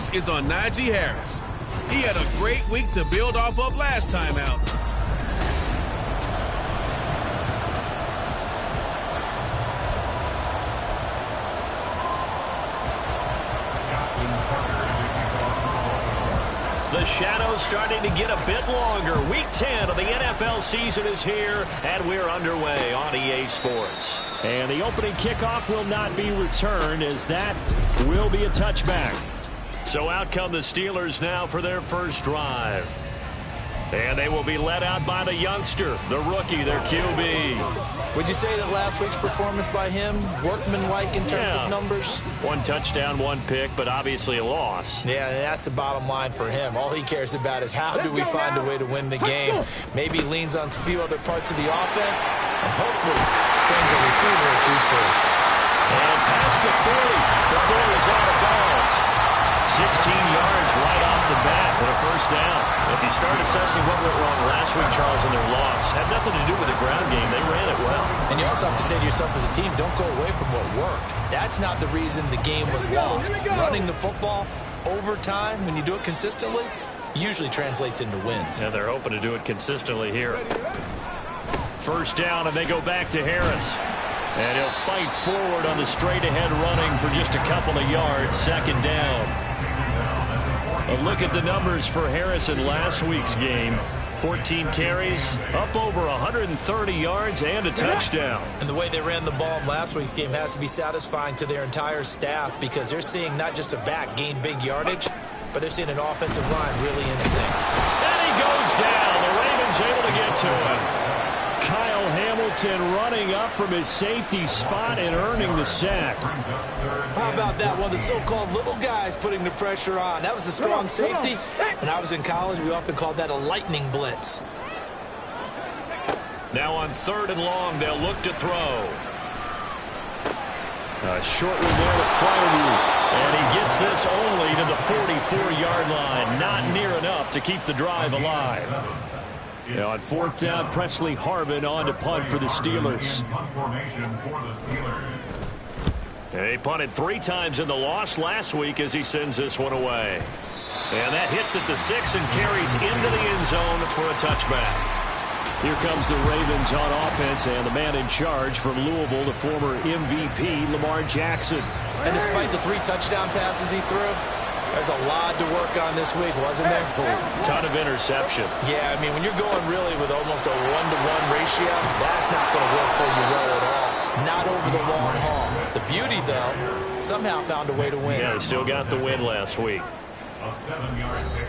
focus is on Najee Harris. He had a great week to build off of last time out. The shadow's starting to get a bit longer. Week 10 of the NFL season is here, and we're underway on EA Sports. And the opening kickoff will not be returned, as that will be a touchback. So out come the Steelers now for their first drive. And they will be led out by the youngster, the rookie, their QB. Would you say that last week's performance by him, workmanlike in terms of numbers? 1 touchdown, 1 pick, but obviously a loss. Yeah, and that's the bottom line for him. All he cares about is how do we find a way to win the game. Maybe leans on a few other parts of the offense, and hopefully springs a receiver or two free. And past the 40 before he's out of bounds. 16 yards right off the bat with a first down. If you start assessing what went wrong last week, Charles, in their loss, had nothing to do with the ground game. They ran it well. And you also have to say to yourself as a team, don't go away from what worked. That's not the reason the game was lost. Running the football over time, when you do it consistently, usually translates into wins. And they're hoping to do it consistently here. First down, and they go back to Harris. And he'll fight forward on the straight-ahead running for just a couple of yards. Second down. A look at the numbers for Harris in last week's game. 14 carries, up over 130 yards, and a touchdown. And the way they ran the ball in last week's game has to be satisfying to their entire staff, because they're seeing not just a back gain big yardage, but they're seeing an offensive line really in sync. And he goes down. The Ravens able to get to him. Kyle Hamilton running up from his safety spot and earning the sack. How about that? One of the so-called little guys putting the pressure on. That was the strong safety. When I was in college, we often called that a lightning blitz. Now on 3rd and long, they'll look to throw. A short one there to Freiermuth. And he gets this only to the 44-yard line. Not near enough to keep the drive alive. Now on 4th down, Presley Harvin on to punt for the Steelers. He punted 3 times in the loss last week as he sends this one away. And that hits at the 6 and carries into the end zone for a touchback. Here comes the Ravens on offense, and the man in charge from Louisville, the former MVP, Lamar Jackson. And despite the 3 touchdown passes he threw, there's a lot to work on this week, wasn't there? Ton of interception. Yeah, I mean, when you're going really with almost a 1-to-1 ratio, that's not going to work for you well at all. Not over the long haul. The beauty, though, somehow found a way to win. Yeah, they still got the win last week.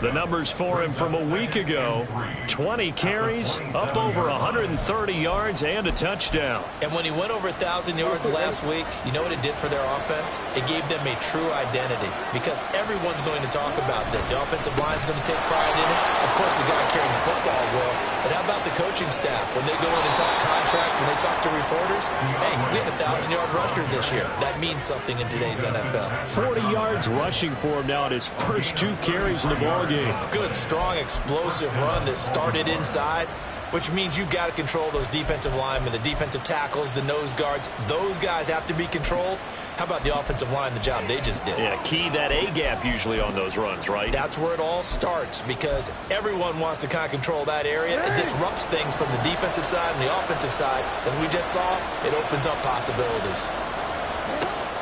The numbers for him from a week ago: 20 carries, up over 130 yards, and a touchdown. And when he went over 1,000 yards last week, you know what it did for their offense? It gave them a true identity, because everyone's going to talk about this. The offensive line's going to take pride in it. Of course, the guy carrying the football will. But how about the coaching staff? When they go in and talk contracts, when they talk to reporters, hey, we had a 1,000-yard rusher this year. That means something in today's NFL. 40 yards rushing for him now at his first 2 carries in the ballgame. Good, strong, explosive run that started inside, which means you've got to control those defensive linemen, the defensive tackles, the nose guards. Those guys have to be controlled. How about the offensive line, the job they just did? Yeah, key that A-gap usually on those runs, right? That's where it all starts, because everyone wants to kind of control that area. It disrupts things from the defensive side and the offensive side. As we just saw, it opens up possibilities.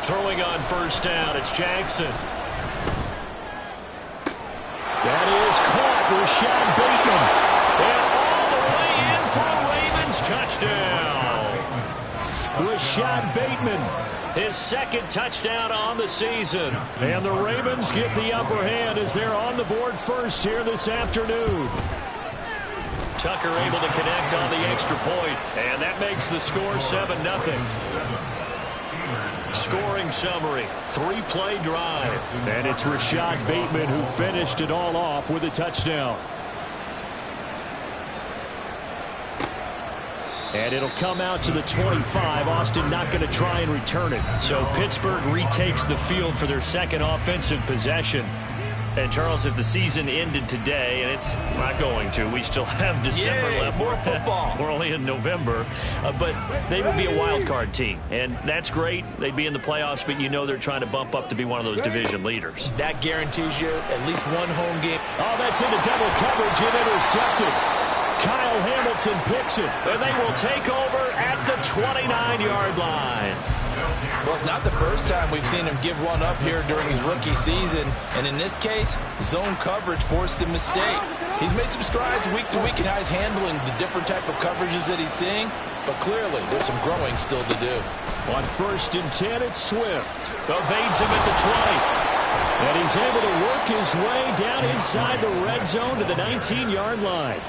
Throwing on first down, it's Jackson. That is caught. Rashad Bateman. And all the way in for a Ravens touchdown. Rashad Bateman, his 2nd touchdown on the season. And the Ravens get the upper hand as they're on the board first here this afternoon. Tucker able to connect on the extra point, and that makes the score 7-0. Scoring summary: 3-play drive. And it's Rashad Bateman who finished it all off with a touchdown. And it'll come out to the 25. Austin not going to try and return it. So Pittsburgh retakes the field for their 2nd offensive possession. And, Charles, if the season ended today, and it's not going to, we still have December left. More football. We're only in November. But they would be a wild card team, and that's great. They'd be in the playoffs, but you know they're trying to bump up to be one of those division leaders. That guarantees you at least one home game. Oh, that's into double coverage and intercepted. Kyle Hamilton picks it. And they will take over at the 29-yard line. Well, it's not the first time we've seen him give one up here during his rookie season. And in this case, zone coverage forced the mistake. He's made some strides week to week in how he's handling the different type of coverages that he's seeing. But clearly, there's some growing still to do. On 1st and 10, it's Swift. Evades him at the 20. And he's able to work his way down inside the red zone to the 19-yard line.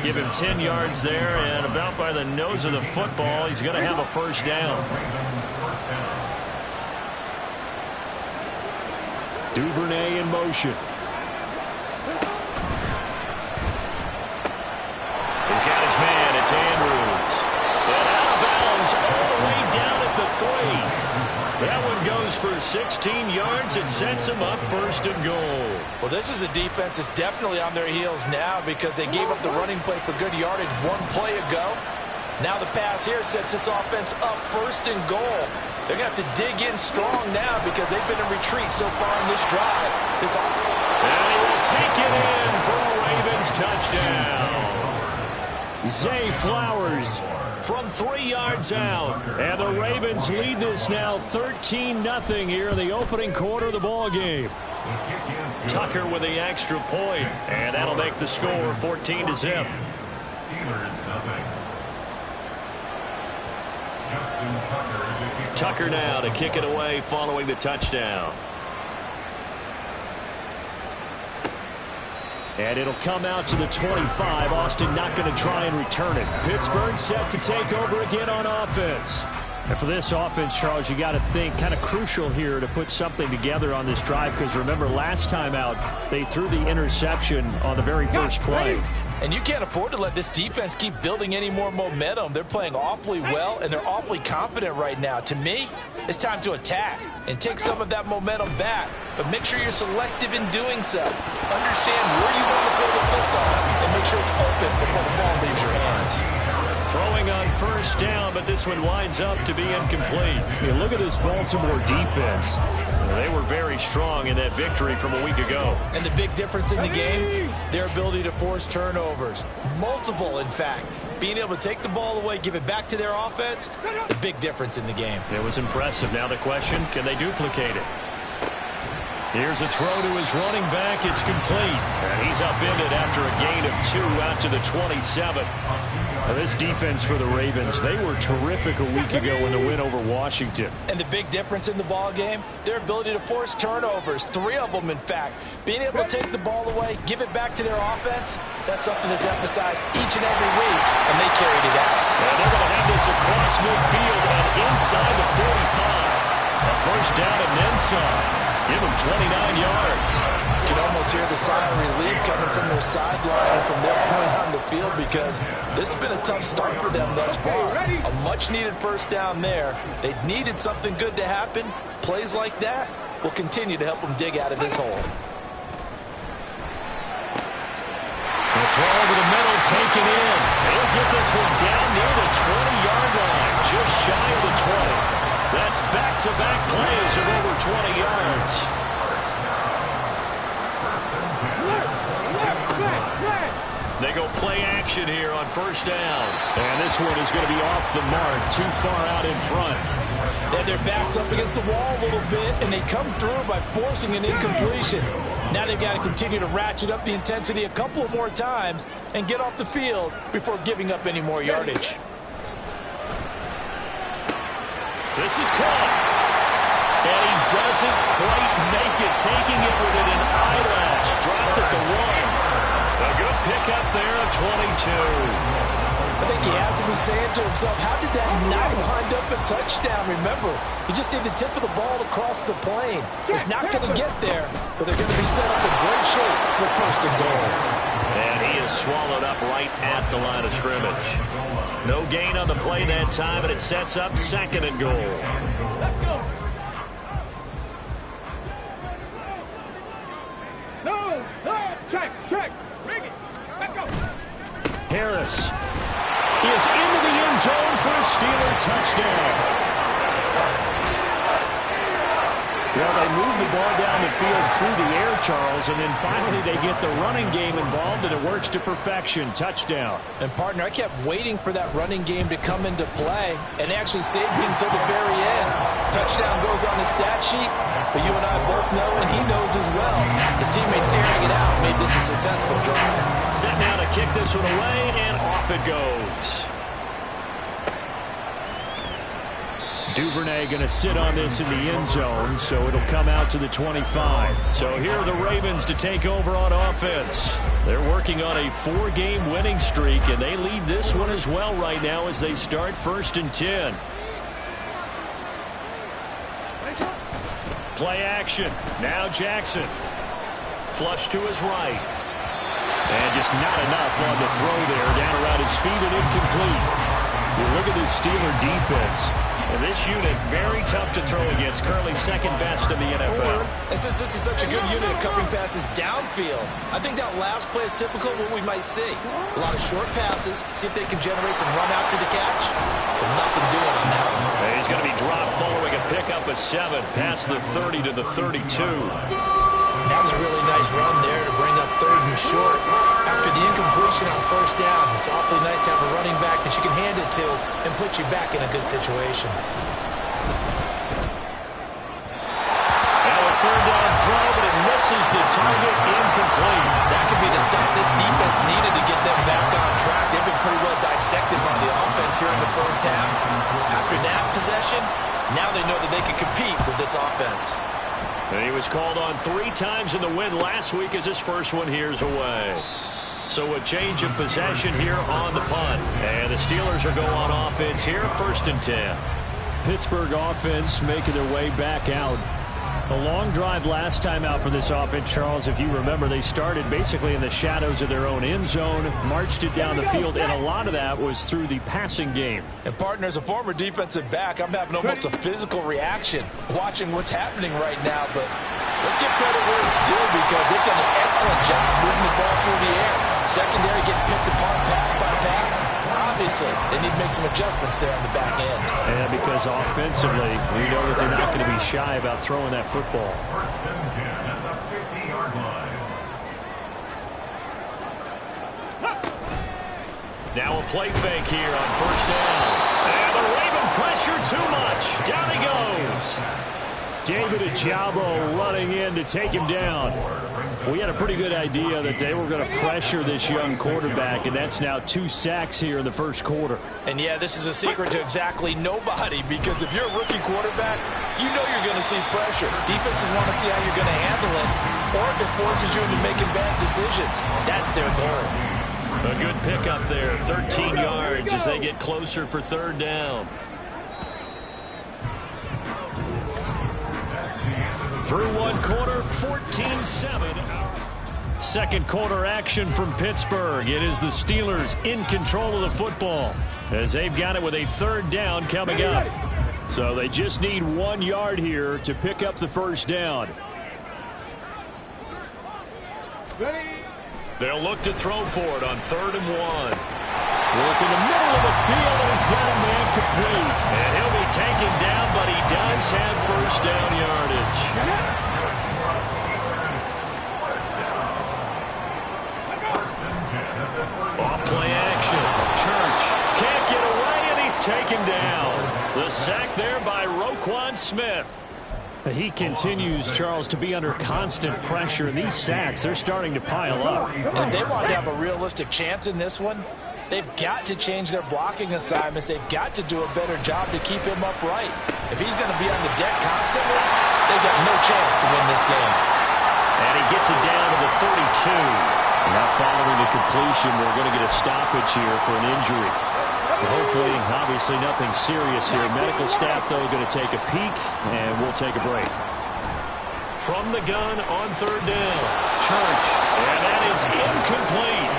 Give him 10 yards there, and about by the nose of the football, he's going to have a first down. Duvernay in motion. He's got his man. It's Andrews. And out of bounds all the way down at the 3. That one goes for 16 yards. It sets him up 1st and goal. Well, this is a defense that's definitely on their heels now because they gave up the running play for good yardage one play ago. Now the pass here sets this offense up 1st and goal. They're going to have to dig in strong now because they've been in retreat so far in this drive. And he will take it in for a Ravens touchdown. Zay Flowers from 3 yards out. And the Ravens lead this now 13-0 here in the opening quarter of the ball game. Tucker with the extra point, and that'll make the score 14-0. Tucker now to kick it away following the touchdown. And it'll come out to the 25. Austin not going to try and return it. Pittsburgh set to take over again on offense. And for this offense, Charles, you got to think kind of crucial here to put something together on this drive because remember last time out they threw the interception on the very first play. And you can't afford to let this defense keep building any more momentum. They're playing awfully well, and they're awfully confident right now. To me, it's time to attack and take some of that momentum back. But make sure you're selective in doing so. Understand where you want to throw the football, and make sure it's open before the ball leaves your hands. Throwing on 1st down, but this one winds up to be incomplete. Yeah, look at this Baltimore defense. They were very strong in that victory from a week ago. And the big difference in the game, their ability to force turnovers. Multiple, in fact. Being able to take the ball away, give it back to their offense, the big difference in the game. It was impressive. Now the question, can they duplicate it? Here's a throw to his running back. It's complete. And he's upended after a gain of 2 out to the 27. Now this defense for the Ravens, they were terrific a week ago in the win over Washington. And the big difference in the ball game, their ability to force turnovers. 3 of them, in fact. Being able to take the ball away, give it back to their offense, that's something that's emphasized each and every week, and they carried it out. And they're going to have this across midfield and inside the 45. A first down and then some. Give them 29 yards. You can almost hear the sigh of relief coming from their sideline and from their point on the field because this has been a tough start for them thus far. A much-needed first down there. They needed something good to happen. Plays like that will continue to help them dig out of this hole. The throw over the middle, taken in. They'll get this one down near the 20-yard line, just shy of the 20. That's back-to-back plays of over 20 yards. They go play action here on 1st down. And this one is going to be off the mark, too far out in front. They have their backs up against the wall a little bit, and they come through by forcing an incompletion. Now they've got to continue to ratchet up the intensity a couple of more times and get off the field before giving up any more yardage. This is caught. And he doesn't quite make it, taking it with an eyelash. Dropped at the 1. A good pickup there at 22. I think he has to be saying to himself, how did that not wind up a touchdown? Remember, you just need the tip of the ball to cross the plane. It's not going to get there, but they're going to be set up in great shape with 1st and goal. And he is swallowed up right at the line of scrimmage. No gain on the play that time, and it sets up 2nd and goal. Let's go. No. Harris is into the end zone for a Steeler touchdown. Well, they move the ball down the field through the air, Charles, and then finally they get the running game involved, and it works to perfection. Touchdown. And, partner, I kept waiting for that running game to come into play, and actually saved it until the very end. Touchdown goes on the stat sheet, but you and I both know, and he knows as well, his teammates airing it out made this a successful drive. Set now to kick this one away, and off it goes. Duvernay going to sit on this in the end zone, so it'll come out to the 25. So here are the Ravens to take over on offense. They're working on a 4-game winning streak, and they lead this one as well right now as they start 1st and 10. Play action. Now Jackson. Flush to his right. And just not enough on the throw there. Down around his feet and incomplete. You look at this Steeler defense. And this unit, very tough to throw against. Currently second best in the NFL. And since this is such a good unit of covering passes downfield, I think that last play is typical of what we might see. A lot of short passes, see if they can generate some run after the catch, but nothing doing on that one. And he's going to be dropped following a pickup of 7 past the 30 to the 32. That was a really nice run there to bring up 3rd and short. After the incompletion on 1st down, it's awfully nice to have a running back that you can hand it to and put you back in a good situation. Now a 3rd down throw, but it misses the target, incomplete. That could be the stop this defense needed to get them back on track. They've been pretty well dissected by the offense here in the 1st half. After that possession, now they know that they can compete with this offense. And he was called on 3 times in the win last week as his first one here's away. So a change of possession here on the punt. And the Steelers are going on offense here, 1st and 10. Pittsburgh offense making their way back out. A long drive last time out for this offense, Charles. If you remember, they started basically in the shadows of their own end zone, marched it down the field, and a lot of that was through the passing game. And, partner, as a former defensive back, I'm having almost a physical reaction watching what's happening right now. But let's give credit where it's due because they've done an excellent job moving the ball through the air. Secondary getting picked apart pass by pass. Obviously, they need to make some adjustments there on the back end. And because offensively, we know that they're not going to be shy about throwing that football. Now a play fake here on 1st down. And the Raven pressure too much. Down he goes. David Ojabo running in to take him down. We had a pretty good idea that they were going to pressure this young quarterback, and that's now 2 sacks here in the 1st quarter. And, yeah, this is a secret to exactly nobody because if you're a rookie quarterback, you know you're going to see pressure. Defenses want to see how you're going to handle it, or if it forces you into making bad decisions. That's their goal. A good pickup there, 13 yards as they get closer for 3rd down. Through 1 quarter, 14-7. 2nd quarter action from Pittsburgh. It is the Steelers in control of the football as they've got it with a 3rd down coming up. So they just need 1 yard here to pick up the 1st down. They'll look to throw for it on 3rd and 1. Work in the middle of the field, and he's got a man complete. And he'll be taken down, but he does have 1st down yardage. Off play action. Church can't get away, and he's taken down. The sack there by Roquan Smith. He continues, Charles, to be under constant pressure. These sacks, they're starting to pile up. And if they want to have a realistic chance in this one, they've got to change their blocking assignments. They've got to do a better job to keep him upright. If he's going to be on the deck constantly, they've got no chance to win this game. And he gets it down to the 32. Now following the completion, we're going to get a stoppage here for an injury. Hopefully, obviously nothing serious here. Medical staff, though, going to take a peek, and we'll take a break. From the gun on 3rd down. Church. And that is incomplete.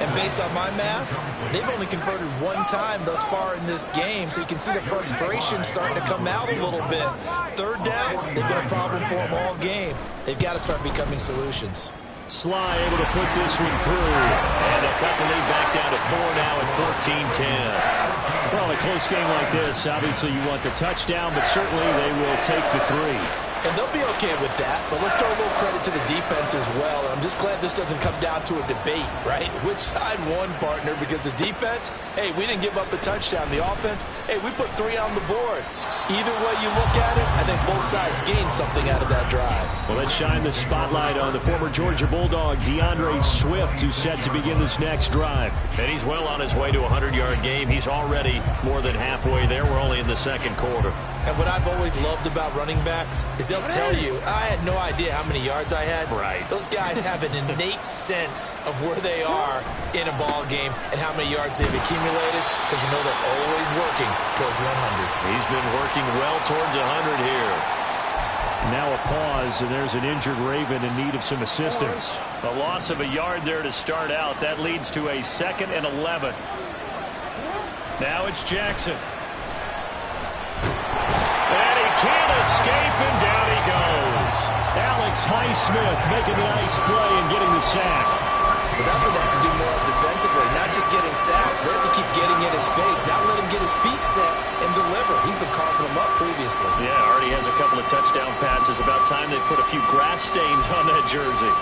And based on my math, they've only converted one time thus far in this game, so you can see the frustration starting to come out a little bit. Third downs, they've been a problem for them all game. They've got to start becoming solutions. Sly able to put this one through. And they'll cut the lead back down to 4 now at 14-10. Well, a close game like this, obviously you want the touchdown, but certainly they will take the 3. And they'll be okay with that, but let's throw a little credit to the defense as well. I'm just glad this doesn't come down to a debate, right? Which side won, partner? Because the defense, hey, we didn't give up a touchdown. The offense, hey, we put 3 on the board. Either way you look at it, I think both sides gained something out of that drive. Well, let's shine the spotlight on the former Georgia Bulldog, DeAndre Swift, who's set to begin this next drive. And he's well on his way to a 100-yard game. He's already more than halfway there. We're only in the second quarter. And what I've always loved about running backs is they'll tell you, I had no idea how many yards I had. Right. Those guys have an innate sense of where they are in a ball game and how many yards they've accumulated, because you know they're always working towards 100. He's been working well towards 100 here. Now a pause, and there's an injured Raven in need of some assistance. A loss of a yard there to start out. That leads to a 2nd and 11. Now it's Jackson. And he can't escape, and down he goes. Alex Highsmith making a nice play and getting the sack. But that's what they have to do more defensively, not just getting sacks, but to keep getting in his face. Now let him get his feet set and deliver. He's been carving them up previously. Yeah, already has a couple of touchdown passes. About time they put a few grass stains on that jersey.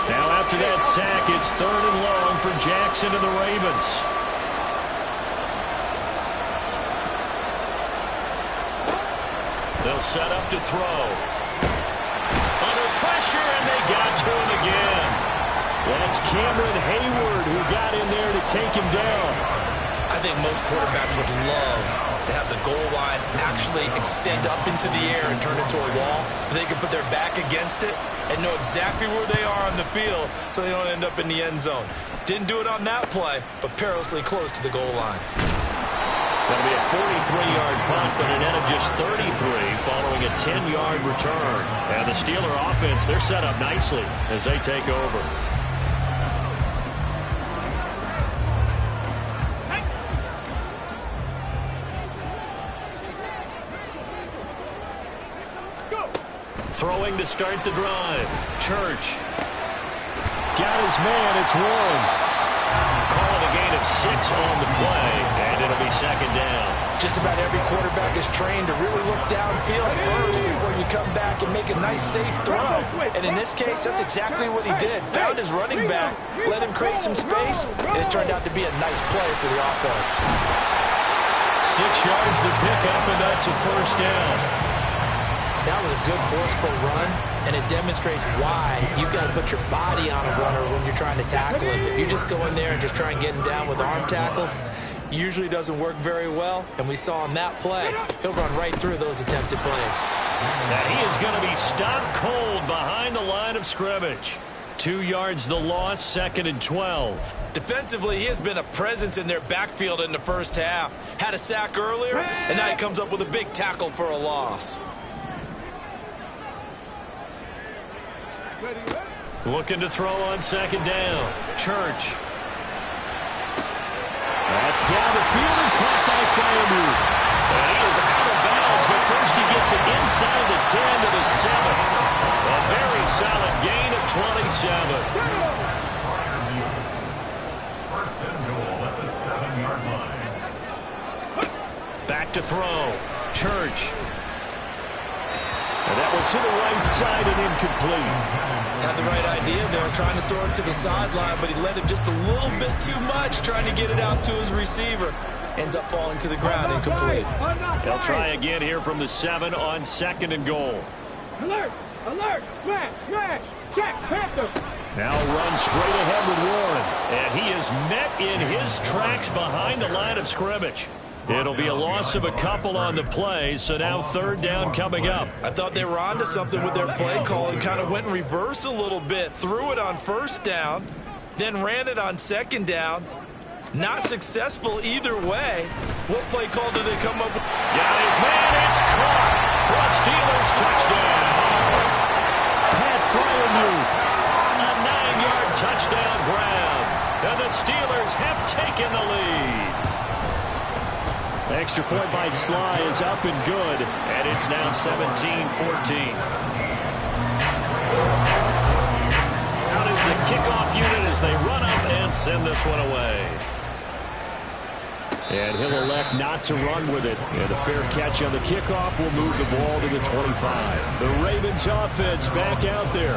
Now after that sack, it's 3rd and long for Jackson and the Ravens. They'll set up to throw. Under pressure, and they got to him again. That's Cameron Hayward who got in there to take him down. I think most quarterbacks would love to have the goal line actually extend up into the air and turn into a wall. They can put their back against it and know exactly where they are on the field so they don't end up in the end zone. Didn't do it on that play, but perilously close to the goal line. Going to be a 43-yard punt, but a net of just 33 following a 10-yard return. And the Steeler offense, they're set up nicely as they take over. Throwing to start the drive. Church. Got his man. It's Warren. Calling a gain of 6 on the play, and it'll be 2nd down. Just about every quarterback is trained to really look downfield first before you come back and make a nice, safe throw. And in this case, that's exactly what he did. Found his running back, let him create some space, and it turned out to be a nice play for the offense. 6 yards the pickup, and that's a 1st down. That was a good forceful run, and it demonstrates why you've got to put your body on a runner when you're trying to tackle him. If you just go in there and just try and get him down with arm tackles, usually doesn't work very well. And we saw on that play, he'll run right through those attempted plays. And he is going to be stopped cold behind the line of scrimmage. 2 yards the loss, 2nd and 12. Defensively, he has been a presence in their backfield in the first half. Had a sack earlier, and now he comes up with a big tackle for a loss. Looking to throw on 2nd down. Church. That's down the field and caught by Freiermuth. And he is out of bounds, but first he gets it inside the 10 to the 7. A very solid gain of 27. First and goal at the 7-yard line. Back to throw. Church. And that one to the right side and incomplete. Had the right idea there, trying to throw it to the sideline, but he led him just a little bit too much, trying to get it out to his receiver. Ends up falling to the ground, incomplete. They'll try again here from the 7 on 2nd and goal. Alert! Alert! Smash! Smash! Check! Panther! Now run straight ahead with Warren. And he is met in his tracks behind the line of scrimmage. It'll be a loss of a couple on the play, so now 3rd down coming up. I thought they were onto something with their play call and kind of went in reverse a little bit. Threw it on 1st down, then ran it on 2nd down. Not successful either way. What play call do they come up with? Got his man, it's caught for a Steelers touchdown. taken the lead. Extra point by Sly is up and good. And it's now 17-14. Out is the kickoff unit as they run up and send this one away. And he'll elect not to run with it. And a fair catch on the kickoff will move the ball to the 25. The Ravens offense back out there.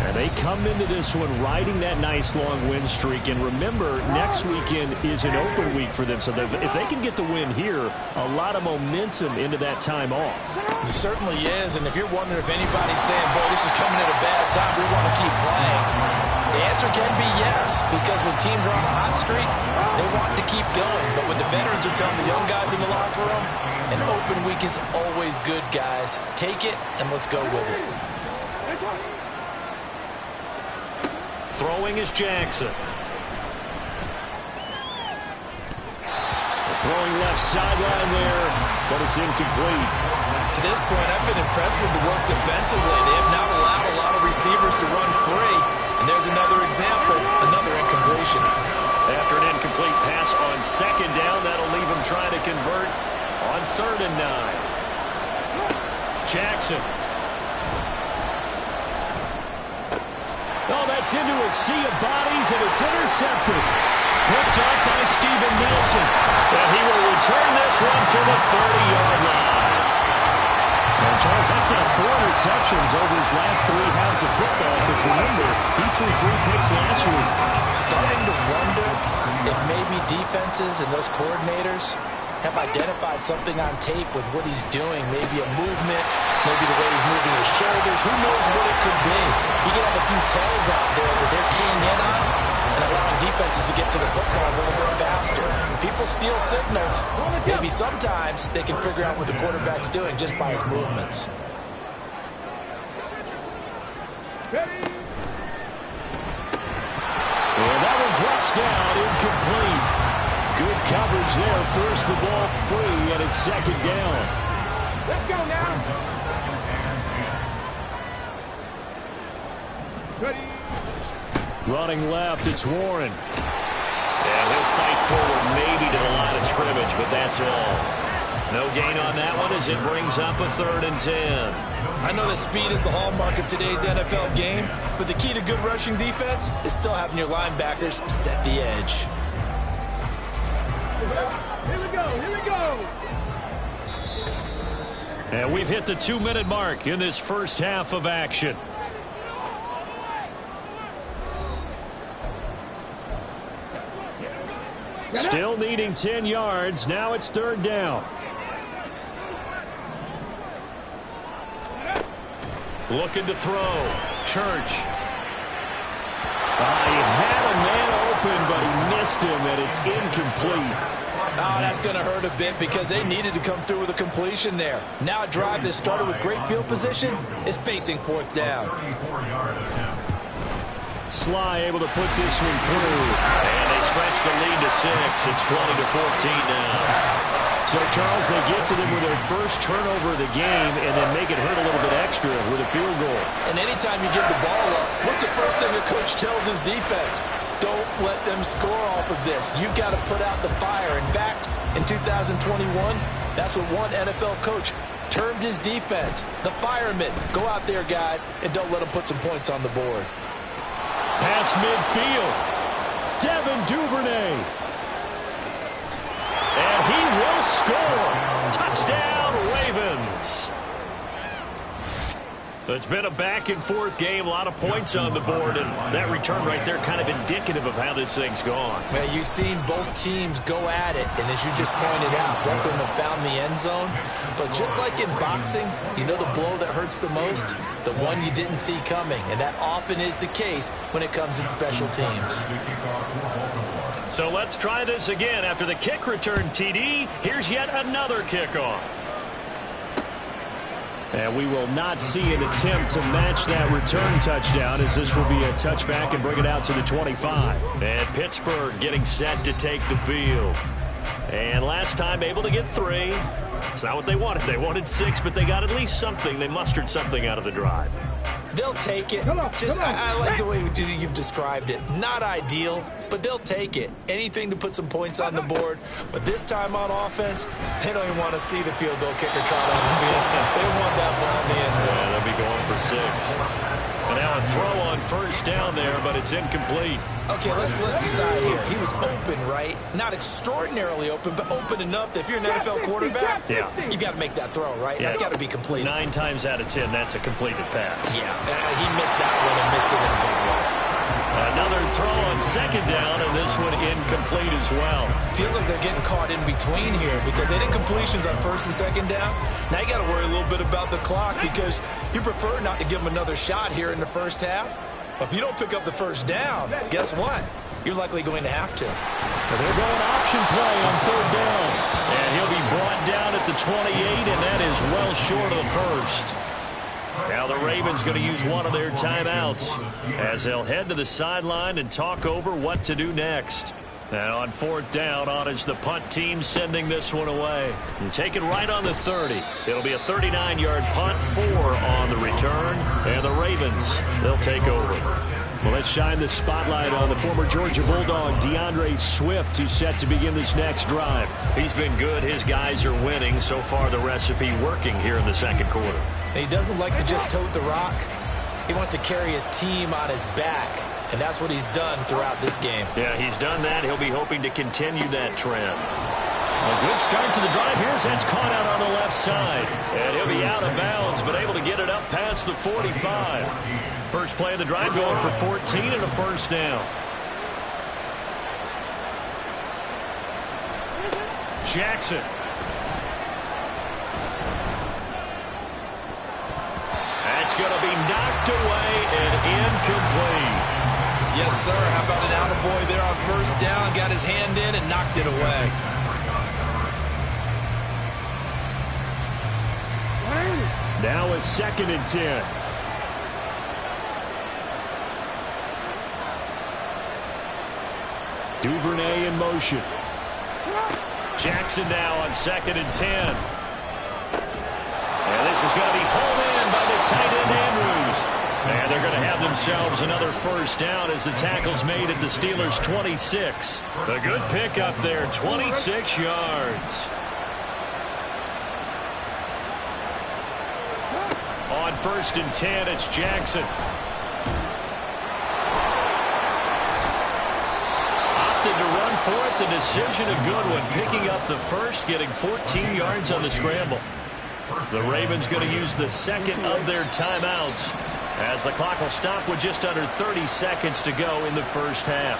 And they come into this one riding that nice long win streak. And remember, next weekend is an open week for them. So if they can get the win here, a lot of momentum into that time off. It certainly is. And if you're wondering if anybody's saying, boy, this is coming at a bad time, we want to keep playing, the answer can be yes. Because when teams are on a hot streak, they want to keep going. But when the veterans are telling the young guys in the locker room, an open week is always good, guys. Take it and let's go with it. Throwing is Jackson. Throwing left sideline there, but it's incomplete. To this point, I've been impressed with the work defensively. They have not allowed a lot of receivers to run free. And there's another example, another incompletion. After an incomplete pass on second down, that'll leave him trying to convert on 3rd and 9. Jackson. Oh, that's into a sea of bodies, and it's intercepted. Picked up by Steven Nelson. And he will return this one to the 30-yard line. And Charles, that's now 4 interceptions over his last 3 halves of football. Because remember, he threw 3 picks last week. Starting to wonder if maybe defenses and those coordinators have identified something on tape with what he's doing. Maybe a movement, maybe the way he's moving his shoulders. Who knows what it could be? He could have a few tells out there that they're keying in on and allowing defenses to get to the football a little bit faster. When people steal signals, maybe sometimes they can figure out what the quarterback's doing just by his movements. And that one drops down, incomplete. Good coverage there. Forced the ball free, and it's 2nd down. Let's go now. Ready. Running left, it's Warren. And he'll fight forward maybe to the line of scrimmage, but that's all. No gain on that one as it brings up a 3rd and 10. I know that speed is the hallmark of today's NFL game, but the key to good rushing defense is still having your linebackers set the edge. Here we go. Here we go. And we've hit the 2-minute mark in this first half of action. Still needing 10 yards. Now it's 3rd down. Looking to throw. Church. He had a man open, but he missed him, and it's incomplete. Oh, that's going to hurt a bit because they needed to come through with a completion there. Now a drive that started with great field position is facing 4th down. Sly able to put this one through. And they stretch the lead to 6. It's 20-14 now. So, Charles, they get to them with their first turnover of the game and then make it hurt a little bit extra with a field goal. And anytime you give the ball up, what's the first thing a coach tells his defense? Don't let them score off of this. You've got to put out the fire. In fact, in 2021, that's what one NFL coach termed his defense. The firemen. Go out there, guys, and don't let them put some points on the board. Pass midfield. Devin Duvernay. And he will score. Touchdown, Ravens. It's been a back-and-forth game, a lot of points on the board, and that return right there kind of indicative of how this thing's gone. Well, you've seen both teams go at it, and as you just pointed out, both of them have found the end zone. But just like in boxing, you know the blow that hurts the most? The one you didn't see coming, and that often is the case when it comes in special teams. So let's try this again. After the kick return, TD, here's yet another kickoff. And we will not see an attempt to match that return touchdown, as this will be a touchback and bring it out to the 25. And Pittsburgh getting set to take the field. And last time able to get 3. It's not what they wanted. They wanted 6, but they got at least something. They mustered something out of the drive. They'll take it. I like the way you've described it. Not ideal, but they'll take it. Anything to put some points on the board. But this time on offense, they don't even want to see the field goal kicker trot on the field. They want that ball in the end zone. Yeah, they'll be going for 6. And now a throw on first down there, but it's incomplete. Okay, let's decide here. He was open, right? Not extraordinarily open, but open enough that if you're an NFL quarterback, you got to make that throw, right? Yeah. That's got to be completed. 9 times out of 10, that's a completed pass. Yeah, he missed that one and missed it in a big way. Another throw on second down, and this one incomplete as well. Feels like they're getting caught in between here because they did incompletions on first and second down. Now you got to worry a little bit about the clock because you prefer not to give them another shot here in the first half. But if you don't pick up the first down, guess what? You're likely going to have to. But they're going option play on third down. And he'll be brought down at the 28, and that is well short of the first. Now the Ravens going to use one of their timeouts as they'll head to the sideline and talk over what to do next. Now on fourth down, on is the punt team sending this one away. You take it right on the 30. It'll be a 39-yard punt, 4 on the return, and the Ravens, they'll take over. Well, let's shine the spotlight on the former Georgia Bulldog, DeAndre Swift, who's set to begin this next drive. He's been good. His guys are winning. So far, the recipe working here in the second quarter. And he doesn't like to just tote the rock. He wants to carry his team on his back, and that's what he's done throughout this game. Yeah, he's done that. He'll be hoping to continue that trend. A good start to the drive. Here's that's caught out on the left side. And he'll be out of bounds, but able to get it up past the 45. First play of the drive going for 14 and a first down. Jackson. That's going to be knocked away and incomplete. Yes, sir. How about an attaboy there on first down? Got his hand in and knocked it away. Now a 2nd and 10. Duvernay in motion. Jackson now on 2nd and 10. And this is going to be hauled in by the tight end Andrews. And they're going to have themselves another first down as the tackle's made at the Steelers' 26. A good pickup there, 26 yards. On 1st and 10, it's Jackson. Opted to run for it. The decision a good one. Picking up the first, getting 14 yards on the scramble. The Ravens going to use the second of their timeouts as the clock will stop with just under 30 seconds to go in the first half.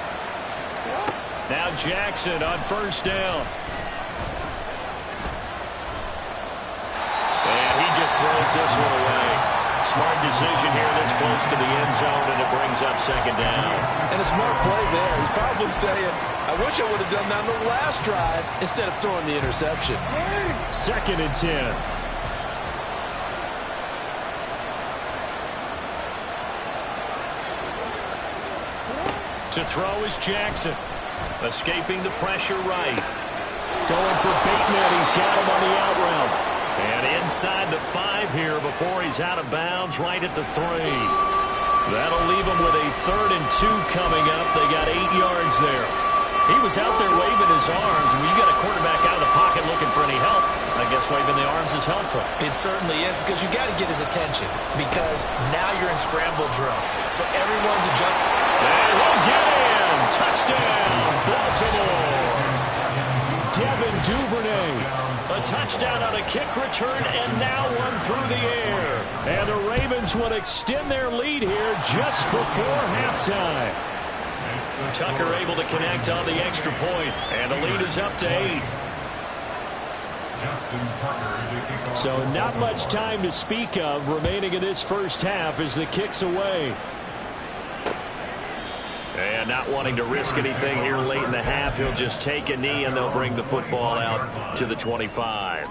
Now Jackson on first down. And he just throws this one away. Smart decision here this close to the end zone, and it brings up second down. And a smart play there. He's probably saying, I wish I would have done that on the last drive instead of throwing the interception. 2nd and 10. To throw is Jackson. Escaping the pressure right. Going for Bateman. He's got him on the out route. And inside the 5 here before he's out of bounds right at the 3. That'll leave him with a 3rd and 2 coming up. They got 8 yards there. He was out there waving his arms. When you got a quarterback out of the pocket looking for any help, I guess waving the arms is helpful. It certainly is because you got to get his attention because now you're in scramble drill. So everyone's adjusting. And he'll get in. Touchdown, Baltimore. Devin Duvernay. A touchdown on a kick return and now one through the air. And the Ravens will extend their lead here just before halftime. Tucker able to connect on the extra point, and the lead is up to 8. So not much time to speak of remaining in this first half as the kick's away. And not wanting to risk anything here late in the half, he'll just take a knee and they'll bring the football out to the 25.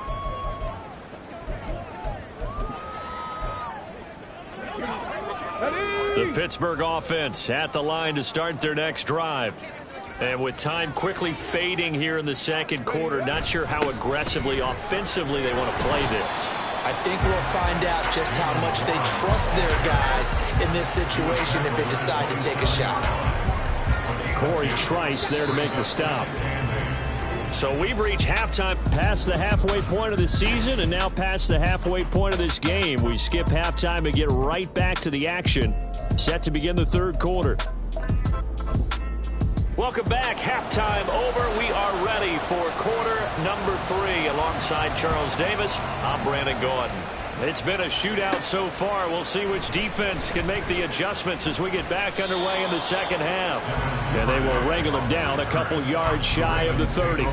The Pittsburgh offense at the line to start their next drive. And with time quickly fading here in the second quarter, not sure how aggressively, offensively they want to play this. I think we'll find out just how much they trust their guys in this situation if they decide to take a shot. Corey Trice there to make the stop. So we've reached halftime, past the halfway point of the season, and now past the halfway point of this game. We skip halftime and get right back to the action. Set to begin the third quarter. Welcome back. Halftime over. We are ready for quarter number 3. Alongside Charles Davis, I'm Brandon Gaudin. It's been a shootout so far. We'll see which defense can make the adjustments as we get back underway in the second half. And they will wrangle them down a couple yards shy of the 30.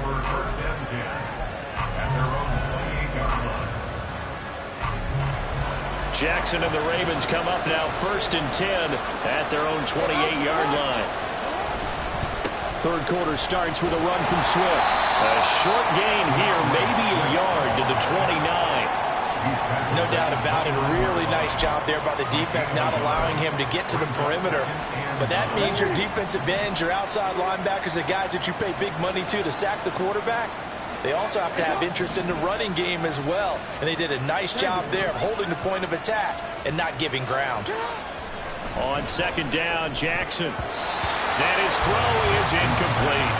Jackson and the Ravens come up now 1st and 10 at their own 28-yard line. Third quarter starts with a run from Swift. A short gain here, maybe a yard to the 29. No doubt about it. A really nice job there by the defense, not allowing him to get to the perimeter. But that means your defensive ends, your outside linebackers, the guys that you pay big money to sack the quarterback, they also have to have interest in the running game as well. And they did a nice job there of holding the point of attack and not giving ground. On second down, Jackson. And his throw is incomplete.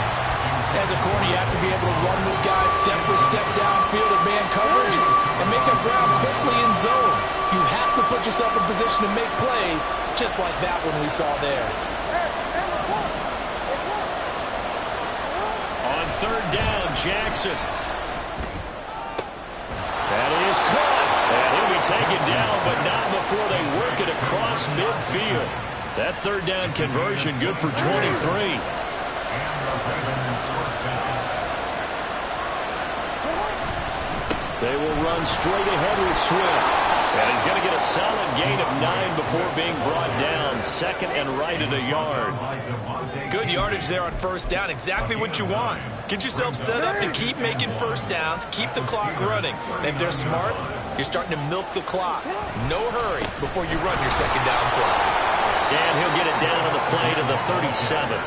As a corner, you have to be able to run with guys step for step downfield in man coverage and make up ground quickly in zone. You have to put yourself in position to make plays, just like that one we saw there. On third down, Jackson. That is caught. And he'll be taken down, but not before they work it across midfield. That third down conversion good for 23. They will run straight ahead with Swift. And he's going to get a solid gain of 9 before being brought down. Second and right at a yard. Good yardage there on first down. Exactly what you want. Get yourself set up to keep making first downs, keep the clock running. And if they're smart, you're starting to milk the clock. No hurry before you run your second down play. And he'll get it down on the play to the 37.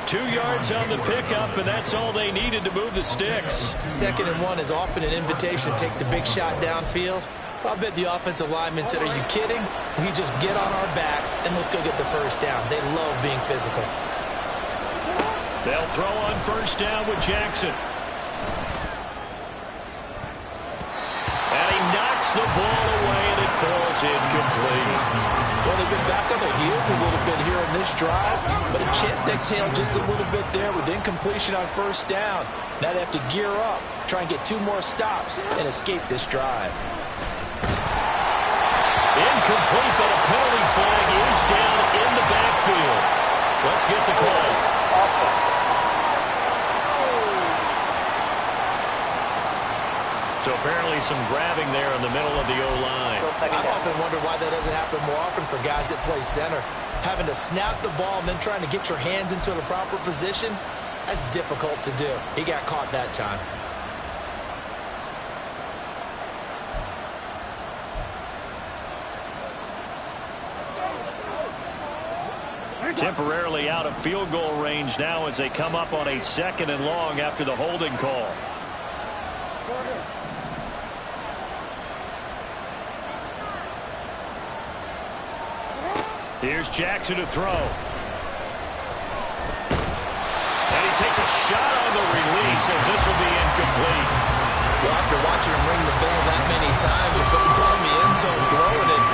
2 yards on the pickup, and that's all they needed to move the sticks. 2nd and 1 is often an invitation to take the big shot downfield. I bet the offensive lineman said, are you kidding? We just get on our backs and let's go get the first down. They love being physical. They'll throw on first down with Jackson. And he knocks the ball away, and it falls incomplete. Well, they've been back on their heels a little bit here in this drive, but a chance to exhale just a little bit there with incompletion on first down. Now they have to gear up, try and get 2 more stops, and escape this drive. Incomplete, but a penalty flag is down in the backfield. Let's get the call. So apparently some grabbing there in the middle of the O-line. I often wonder why that doesn't happen more often for guys that play center. Having to snap the ball and then trying to get your hands into the proper position, that's difficult to do. He got caught that time. Temporarily out of field goal range now as they come up on a 2nd and long after the holding call. Here's Jackson to throw. And he takes a shot on the release as this will be incomplete. Well, after watching him ring the bell that many times and put the ball in the end zone throwing it,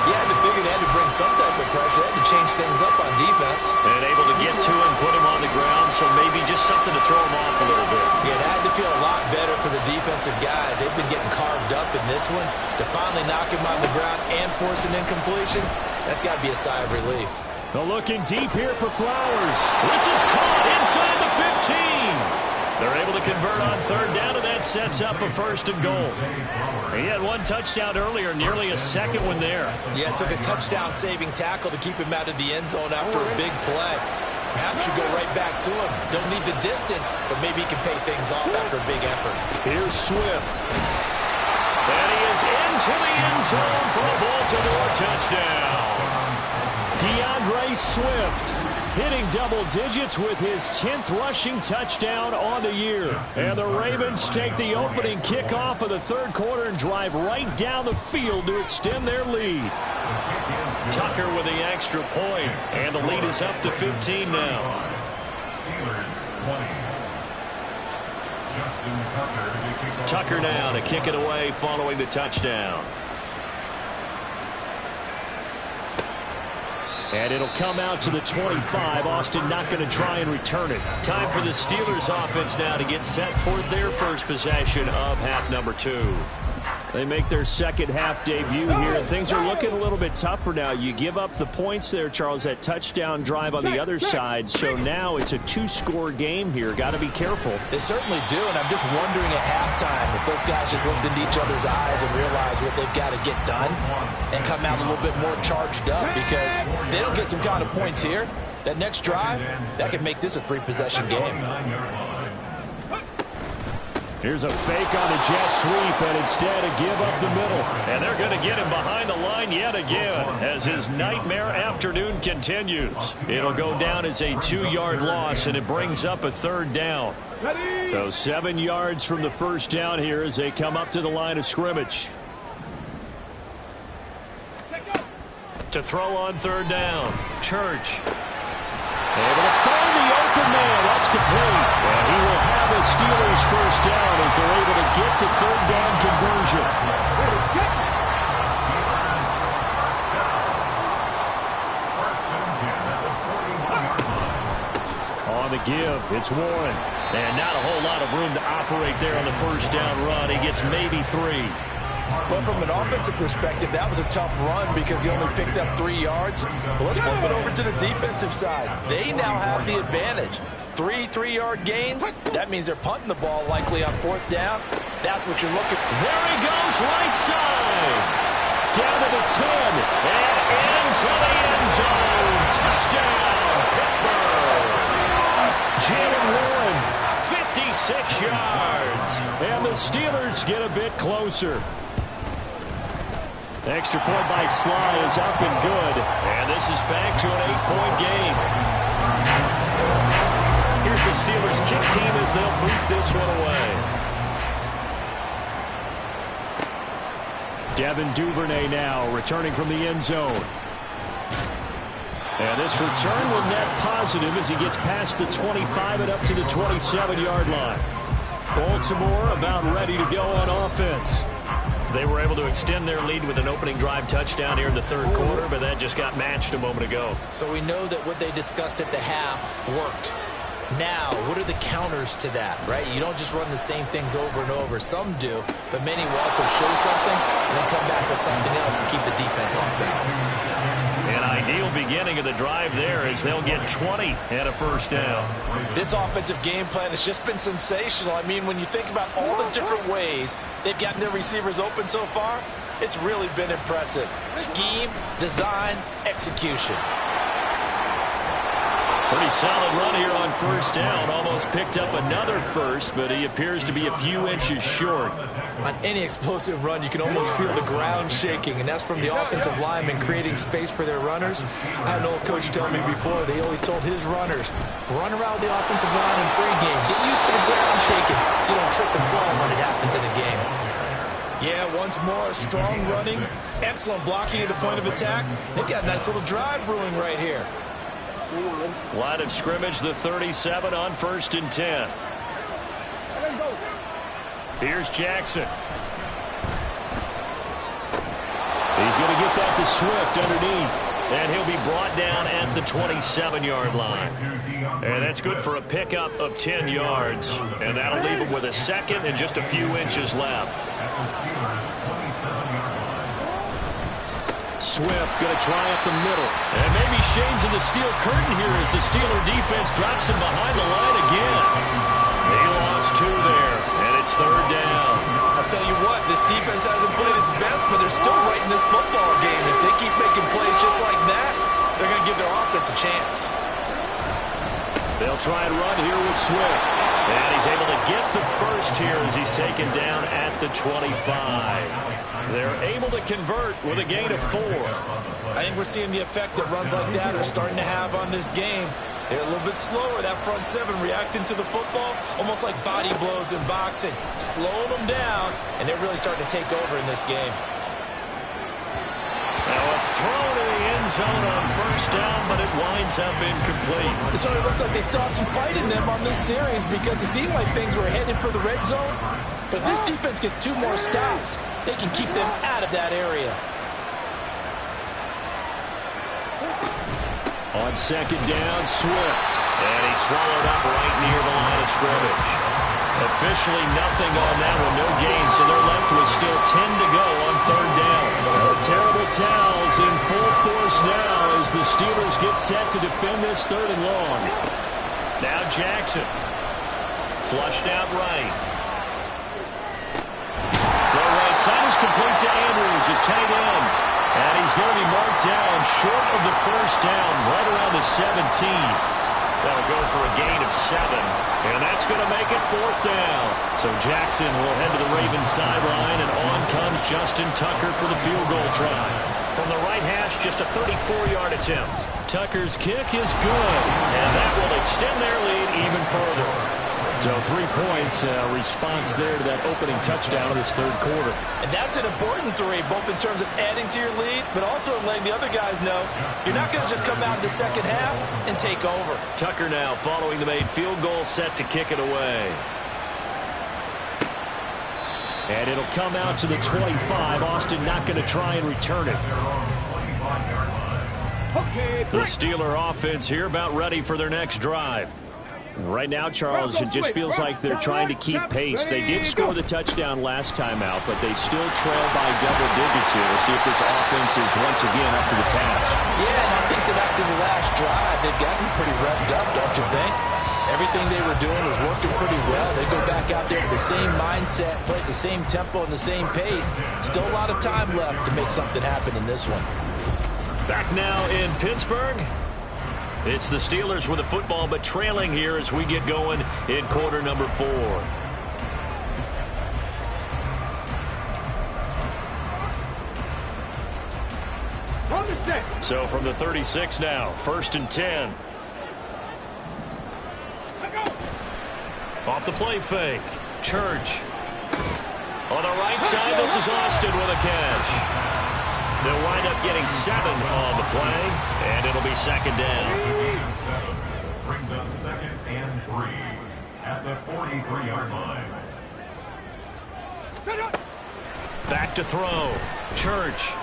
you had to figure they had to bring some type of pressure. They had to change things up on defense. And able to get to him, put him on the ground, so maybe just something to throw him off a little bit. Yeah, it had to feel a lot better for the defensive guys. They've been getting carved up in this one. To finally knock him on the ground and force an incompletion, that's got to be a sigh of relief. Well, looking deep here for Flowers. This is caught inside the 15. They're able to convert on third down, and that sets up a 1st and goal. He had 1 touchdown earlier, nearly a 2nd one there. Yeah, it took a touchdown-saving tackle to keep him out of the end zone after a big play. Perhaps you go right back to him. Don't need the distance, but maybe he can pay things off after a big effort. Here's Swift. And he is into the end zone for a Baltimore touchdown. DeAndre Swift hitting double digits with his 10th rushing touchdown on the year. And the Ravens take the opening kickoff of the third quarter and drive right down the field to extend their lead. Tucker with the extra point, and the lead is up to 15 now. Tucker now to kick it away following the touchdown. And it'll come out to the 25. Austin not going to try and return it. Time for the Steelers offense now to get set for their first possession of half number 2. They make their second half debut here. Things are looking a little bit tougher now. You give up the points there, Charles, that touchdown drive on the other side. So now it's a 2-score game here. Got to be careful. They certainly do, and I'm just wondering at halftime if those guys just looked into each other's eyes and realized what they've got to get done and come out a little bit more charged up, because if they don't get some kind of points here, that next drive, that could make this a 3-possession game. Here's a fake on the jet sweep, and instead a give up the middle. And they're going to get him behind the line yet again as his nightmare afternoon continues. It'll go down as a 2-yard loss, and it brings up a third down. So 7 yards from the first down here as they come up to the line of scrimmage. To throw on third down, Church. Able to find the open man. That's complete. And he will have a Steelers first down as they're able to get the third down conversion. On the give, it's Warren. And not a whole lot of room to operate there on the first down run. He gets maybe 3. Well, from an offensive perspective, that was a tough run because he only picked up 3 yards. Well, let's flip it over to the defensive side. They now have the advantage. 3 3-yard gains. That means they're punting the ball likely on 4th down. That's what you're looking for. There he goes, right side. Down to the 10. And into the end zone. Touchdown, Pittsburgh. Jaylen Warren, 56 yards. and the Steelers get a bit closer. Extra point by Sly is up and good. And this is back to an 8-point game. Here's the Steelers kick team as they'll boot this one away. Devin Duvernay now returning from the end zone. And this return will net positive as he gets past the 25 and up to the 27-yard line. Baltimore about ready to go on offense. They were able to extend their lead with an opening drive touchdown here in the third quarter, but that just got matched a moment ago. So we know that what they discussed at the half worked. Now, what are the counters to that, right? You don't just run the same things over and over. Some do, but many will also show something and then come back with something else to keep the defense off balance. An ideal beginning of the drive there as they'll get 20 and a first down. This offensive game plan has just been sensational. I mean, when you think about all the different ways they've gotten their receivers open so far, it's really been impressive. Scheme, design, execution. Pretty solid run here on first down. Almost picked up another first, but he appears to be a few inches short. On any explosive run, you can almost feel the ground shaking, and that's from the offensive linemen creating space for their runners. I had an old coach tell me before, they always told his runners, run around the offensive line in pregame. Get used to the ground shaking so you don't trip and fall when it happens in a game. Yeah, once more, strong running, excellent blocking at the point of attack. They've got a nice little drive brewing right here. Line of scrimmage, the 37 on 1st and 10. Here's Jackson. He's going to get that to Swift underneath. And he'll be brought down at the 27-yard line. And that's good for a pickup of 10 yards. And that'll leave him with a second and just a few inches left. Swift going to try up the middle. And maybe Shane's in the steel curtain here as the Steeler defense drops him behind the line again. He lost 2 there, and it's third down. I'll tell you what, this defense hasn't played its best, but they're still right in this football game. If they keep making plays just like that, they're going to give their offense a chance. They'll try and run here with Swift. And he's able to get the first here as he's taken down at the 25. They're able to convert with a gain of 4. I think we're seeing the effect that runs like that are starting to have on this game. They're a little bit slower, that front seven, reacting to the football, almost like body blows in boxing, slowing them down, and they're really starting to take over in this game. Now a throw to the end zone on first down, but it winds up incomplete. So it looks like they still have some fight in them on this series because it seemed like things were headed for the red zone. But if this defense gets 2 more stops, they can keep them out of that area. On second down, Swift. And he's swallowed up right near the line of scrimmage. Officially nothing on that one, no gain, so they're left with still 10 to go on third down. Terrible towels in full force now as the Steelers get set to defend this 3rd and long. Now Jackson. Flushed out right. Throw right side is complete to Andrews, his tight end. And he's going to be marked down short of the first down, right around the 17. That'll go for a gain of 7. And that's going to make it 4th down. So Jackson will head to the Ravens sideline, and on comes Justin Tucker for the field goal try. From the right hash, just a 34-yard attempt. Tucker's kick is good, and that will extend their lead even further. So 3 points, response there to that opening touchdown of this 3rd quarter. And that's an important 3, both in terms of adding to your lead, but also letting the other guys know you're not going to just come out in the second half and take over. Tucker now following the made field goal, set to kick it away. And it'll come out to the 25. Austin not going to try and return it. The Steeler offense here about ready for their next drive. Right now, Charles, it just feels like they're trying to keep pace. They did score the touchdown last time out, but they still trail by double digits here. We'll see if this offense is once again up to the task. Yeah, and I think that after the last drive, they've gotten pretty revved up, don't you think? Everything they were doing was working pretty well. They go back out there with the same mindset, play at the same tempo and the same pace. Still a lot of time left to make something happen in this one. Back now in Pittsburgh. It's the Steelers with the football, but trailing here as we get going in quarter number 4. So from the 36 now, 1st and 10. Off the play fake. Church. On the right side, this is Austin with a catch. They'll wind up getting 7 on the play, and it'll be 2nd down. 7 brings up 2nd and 3 at the 43-yard line. Back to throw. Church.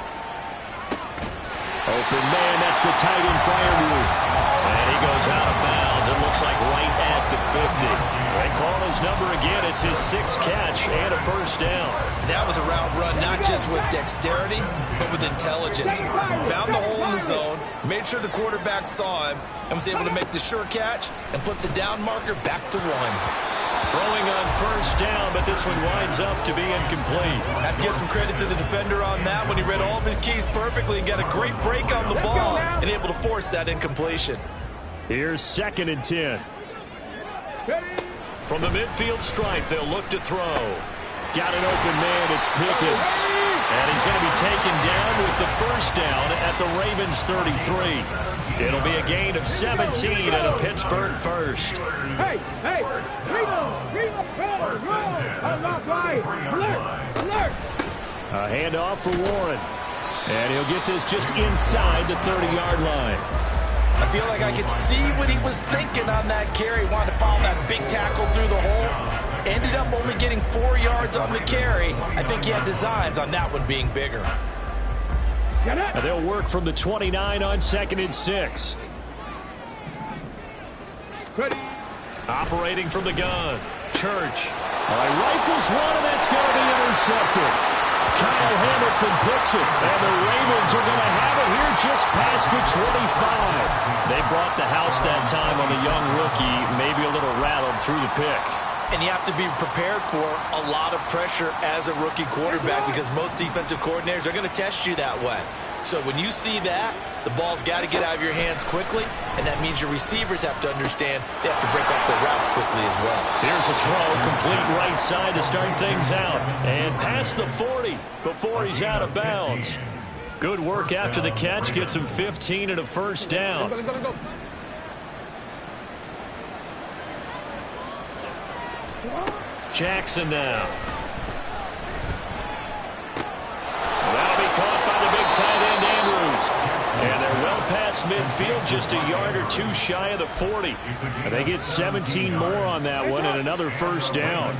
Open man, that's the tight end Freiermuth. And he goes out of bounds. It looks like right at the 50. They call his number again. It's his 6th catch and a 1st down. That was a route run, not just with dexterity, but with intelligence. Found the hole in the zone, made sure the quarterback saw him, and was able to make the sure catch and flip the down marker back to 1. Throwing on 1st down, but this one winds up to be incomplete. Have to give some credit to the defender on that when he read all of his keys perfectly and got a great break on the ball and able to force that incompletion. Here's 2nd and 10. From the midfield stripe, they'll look to throw. Got an open man, it's Pickens. And he's going to be taken down with the 1st down at the Ravens 33. It'll be a gain of 17 and a Pittsburgh 1st. Hey! Alert! A handoff for Warren. And he'll get this just inside the 30-yard line. I feel like I could see what he was thinking on that carry. Wanted to follow that big tackle through the hole. Ended up only getting 4 yards on the carry. I think he had designs on that one being bigger. And they'll work from the 29 on 2nd and 6. Operating from the gun. Church. Rifles one, and that's going to be intercepted. Kyle Hamilton picks it, and the Ravens are going to have it here just past the 25. They brought the house that time on the young rookie, maybe a little rattled through the pick. And you have to be prepared for a lot of pressure as a rookie quarterback because most defensive coordinators are going to test you that way. So when you see that, the ball's got to get out of your hands quickly, and that means your receivers have to understand they have to break up their routes quickly as well. Here's a throw, complete right side to start things out. And past the 40 before he's out of bounds. Good work after the catch, gets him 15 and a first down. Jackson now. That'll be caught by the big tight end Andrews. And they're well past midfield, just a yard or two shy of the 40. And they get 17 more on that one and another first down.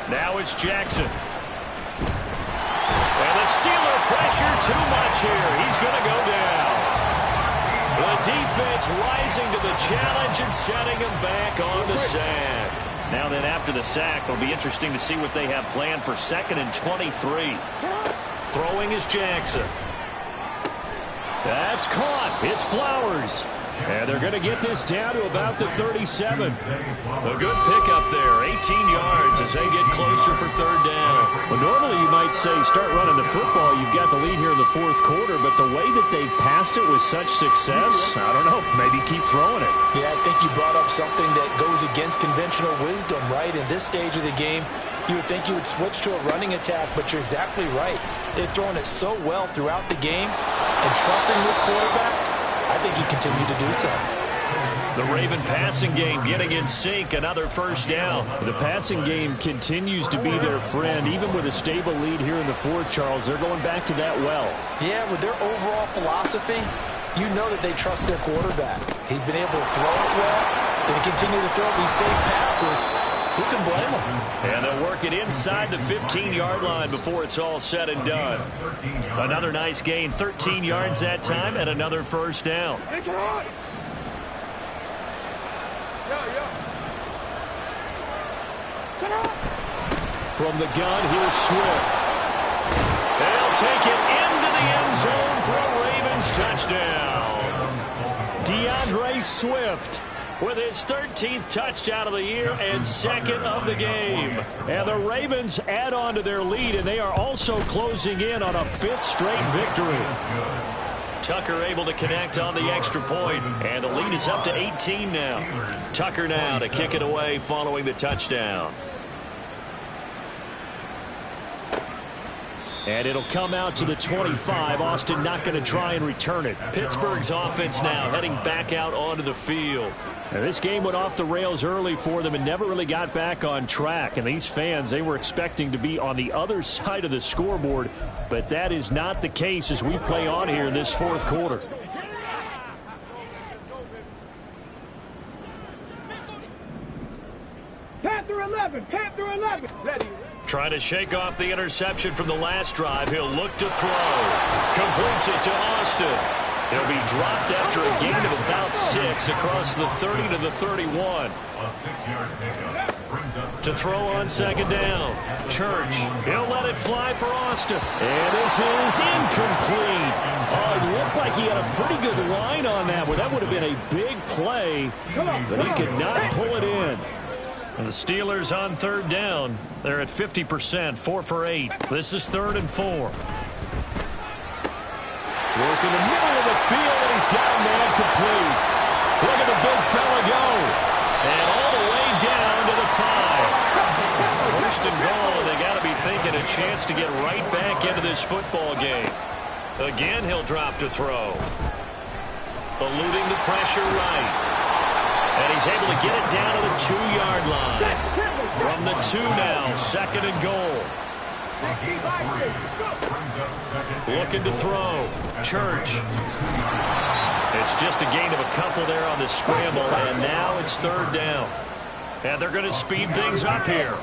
Now it's Jackson. And the Steeler pressure too much here. He's going to go down. The defense rising to the challenge and setting him back on the sand. Now then, after the sack, it'll be interesting to see what they have planned for 2nd and 23. Throwing is Jackson. That's caught. It's Flowers. And they're going to get this down to about the 37. A good pickup there. 18 yards as they get closer for 3rd down. Well, normally you might say start running the football. You've got the lead here in the 4th quarter, but the way that they've passed it with such success, I don't know, maybe keep throwing it. Yeah, I think you brought up something that goes against conventional wisdom, right? In this stage of the game, you would think you would switch to a running attack, but you're exactly right. They've thrown it so well throughout the game, and trusting this quarterback, I think you continue to do so. The Raven passing game getting in sync, another first down. The passing game continues to be their friend. Even with a stable lead here in the 4th, Charles, they're going back to that well. Yeah, with their overall philosophy, you know that they trust their quarterback. He's been able to throw it well. They continue to throw these safe passes. Who can blame them? And they'll work it inside the 15-yard line before it's all said and done. Another nice gain, 13 yards that time, and another first down. From the gun, here's Swift. They'll take it into the end zone for a Ravens touchdown. DeAndre Swift with his 13th touchdown of the year and 2nd of the game. And the Ravens add on to their lead, and they are also closing in on a 5th straight victory. Tucker able to connect on the extra point, and the lead is up to 18 now. Tucker now to kick it away following the touchdown. And it'll come out to the 25. Austin not going to try and return it. Pittsburgh's offense now heading back out onto the field. Now, this game went off the rails early for them and never really got back on track. And these fans, they were expecting to be on the other side of the scoreboard. But that is not the case as we play on here in this 4th quarter. Panther 11, Panther 11. Ready. Trying to shake off the interception from the last drive. He'll look to throw. Completes it to Austin. He'll be dropped after a gain of about 6 across the 30 to the 31. To throw on 2nd down. Church. He'll let it fly for Austin. And this is incomplete. Oh, it looked like he had a pretty good line on that one. That would have been a big play, but he could not pull it in. And the Steelers on 3rd down. They're at 50%, 4 for 8. This is 3rd and 4. Work in the middle of the field, and he's got a man complete. Look at the big fella go. And all the way down to the 5. 1st and goal, and they got to be thinking a chance to get right back into this football game. Again, he'll drop to throw. Eluding the pressure right. And he's able to get it down to the 2-yard line. From the 2 now, 2nd and goal. Looking to throw. Church. It's just a gain of a couple there on the scramble, and now it's 3rd down. And they're going to speed things up here.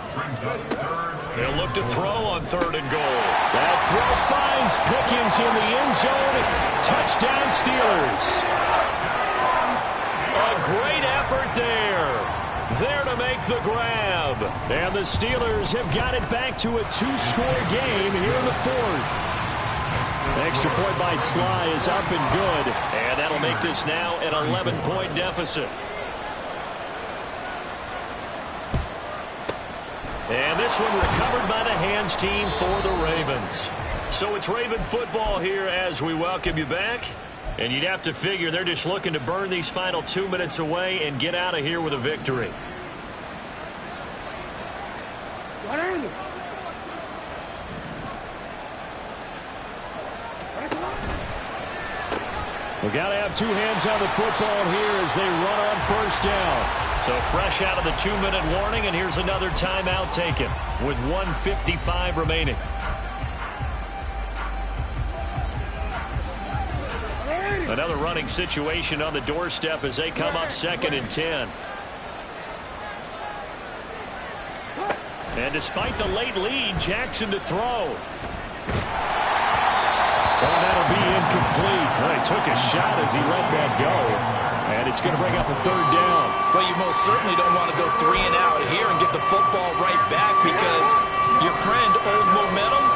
They'll look to throw on 3rd and goal. That throw finds Pickens in the end zone. Touchdown Steelers. A great effort there. There to make the grab. And the Steelers have got it back to a 2-score game here in the 4th. The extra point by Sly is up and good. And that'll make this now an 11-point deficit. And this one recovered by the hands team for the Ravens. So it's Raven football here as we welcome you back. And you'd have to figure they're just looking to burn these final 2 minutes away and get out of here with a victory. We got to have two hands on the football here as they run on first down. So fresh out of the 2-minute warning, and here's another timeout taken with 1:55 remaining. Another running situation on the doorstep as they come up 2nd and 10. And despite the late lead, Jackson to throw. Well, that'll be incomplete. Well, he took a shot as he let that go. And it's going to bring up a 3rd down. Well, you most certainly don't want to go 3 and out here and get the football right back because your friend, Old Momentum,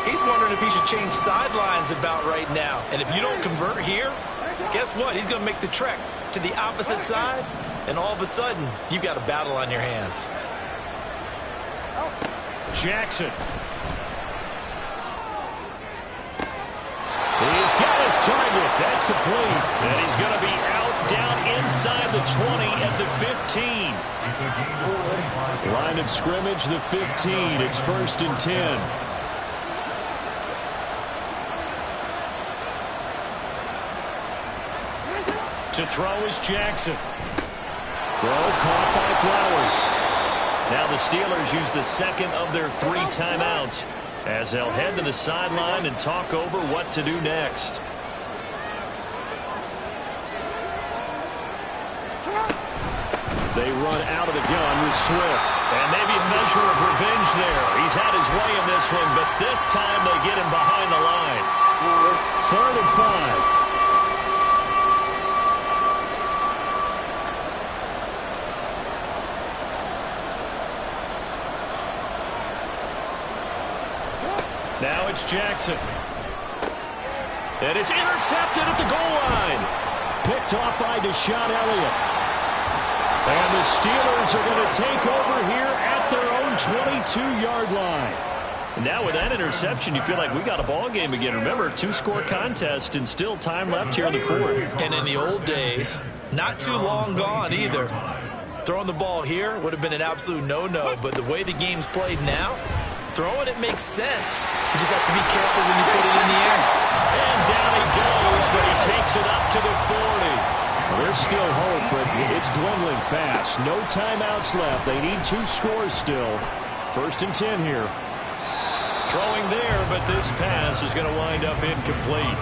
he's wondering if he should change sidelines about right now. And if you don't convert here, guess what? He's going to make the trek to the opposite side, and all of a sudden, you've got a battle on your hands. Jackson. He's got his target. That's complete. And he's going to be out down inside the 20 at the 15. Line of scrimmage, the 15. It's 1st and 10. To throw is Jackson. Throw caught by Flowers. Now the Steelers use the 2nd of their 3 timeouts as they'll head to the sideline and talk over what to do next. They run out of the gun with Swift. And maybe a measure of revenge there. He's had his way in this one, but this time they get him behind the line. 3rd and 5. Now it's Jackson. And it's intercepted at the goal line. Picked off by Deshaun Elliott. And the Steelers are going to take over here at their own 22-yard line. And now with that interception, you feel like we got a ball game again. Remember, 2-score contest and still time left here in the 4th. And in the old days, not too long gone either. Throwing the ball here would have been an absolute no-no, but the way the game's played now, throwing it makes sense. You just have to be careful when you put it in the air. And down he goes, but he takes it up to the 40. Well, there's still hope, but it's dwindling fast. No timeouts left. They need 2 scores still. 1st and 10 here. Throwing there, but this pass is going to wind up incomplete.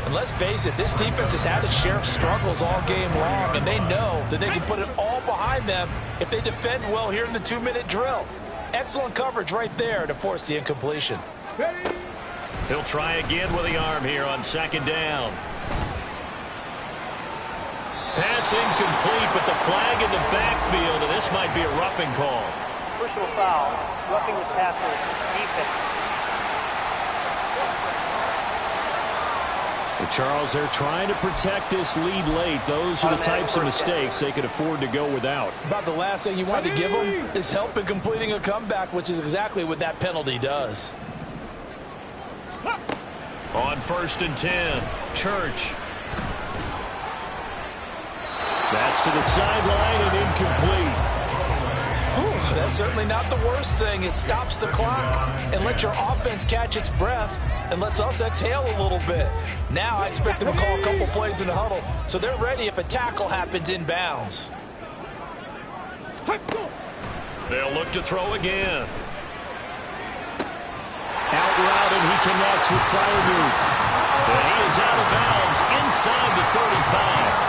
And let's face it, this defense has had its share of struggles all game long, and they know that they can put it all behind them if they defend well here in the 2-minute drill. Excellent coverage right there to force the incompletion. He'll try again with the arm here on 2nd down. Pass incomplete, but the flag in the backfield, and this might be a roughing call. Personal foul, roughing the passer, defense. Well, Charles, they're trying to protect this lead late. Those are the types of mistakes they could afford to go without. About the last thing you want to give them is help in completing a comeback, which is exactly what that penalty does. On 1st and 10, Church. That's to the sideline and incomplete. Whew, that's certainly not the worst thing. It stops the clock and lets your offense catch its breath and lets us exhale a little bit. Now I expect them to call a couple plays in the huddle so they're ready if a tackle happens inbounds. They'll look to throw again. Out route, and he connects with Freiermuth. And he is out of bounds inside the 35.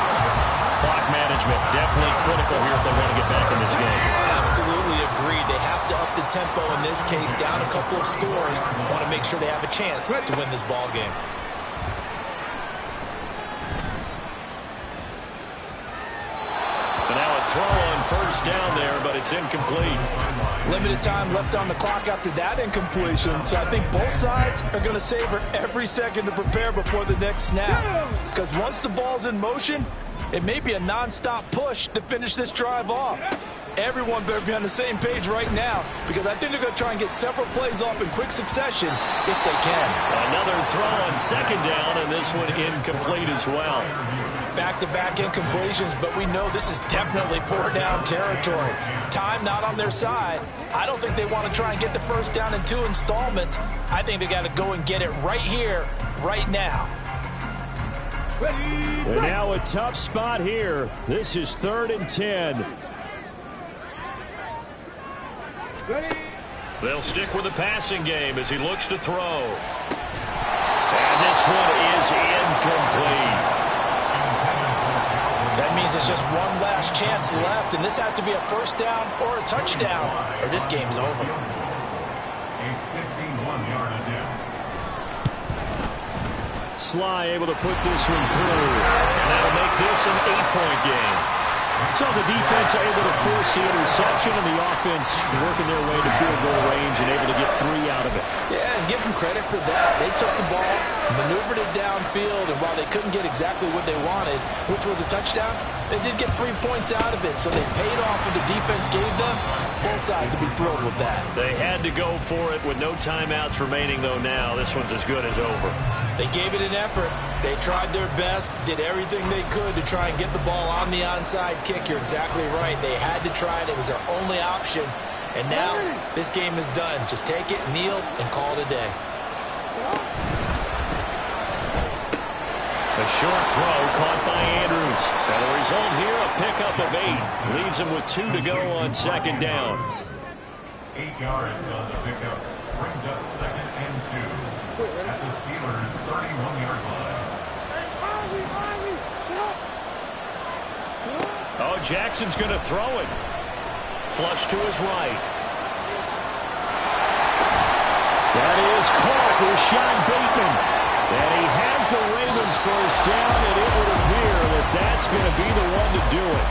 Clock management definitely critical here if they want to get back in this game. Absolutely agreed. They have to up the tempo in this case, down a couple of scores. Want to make sure they have a chance to win this ball game. But now a throw on 1st down there, but it's incomplete. Limited time left on the clock after that incompletion, so I think both sides are going to savor every second to prepare before the next snap. Because once the ball's in motion, it may be a non-stop push to finish this drive off. Everyone better be on the same page right now because I think they're going to try and get several plays off in quick succession if they can. Another throw on second down, and this one incomplete as well. Back-to-back incompletions, but we know this is definitely 4-down territory. Time not on their side. I don't think they want to try and get the first down in 2 installments. I think they got to go and get it right here, right now. And now a tough spot here. This is 3rd and 10. They'll stick with the passing game as he looks to throw. And this one is incomplete. That means it's just one last chance left, and this has to be a first down or a touchdown, or this game's over. A 51-yard attempt. Sly able to put this one through. And that'll make this an 8-point game. So the defense able to force the interception, and the offense working their way to field goal range and able to get 3 out of it. Yeah, and give them credit for that. They took the ball, maneuvered it downfield, and while they couldn't get exactly what they wanted, which was a touchdown, they did get 3 points out of it, so they paid off what the defense gave them. Both sides will be thrilled with that. They had to go for it with no timeouts remaining, though now. This one's as good as over. They gave it an effort. They tried their best, did everything they could to try and get the ball on the onside kick. You're exactly right. They had to try it. It was their only option. And now this game is done. Just take it, kneel, and call it a day. A short throw caught by Andrews. And the result here, a pickup of 8. Leaves him with 2 to go on second down. 8 yards on the pickup. Brings up 2nd and 2 at the Steelers' 31-yard line. Oh, Jackson's going to throw it. Flush to his right. That is caught with Sean Bateman. And he has the Ravens first down, and it would appear that that's going to be the one to do it.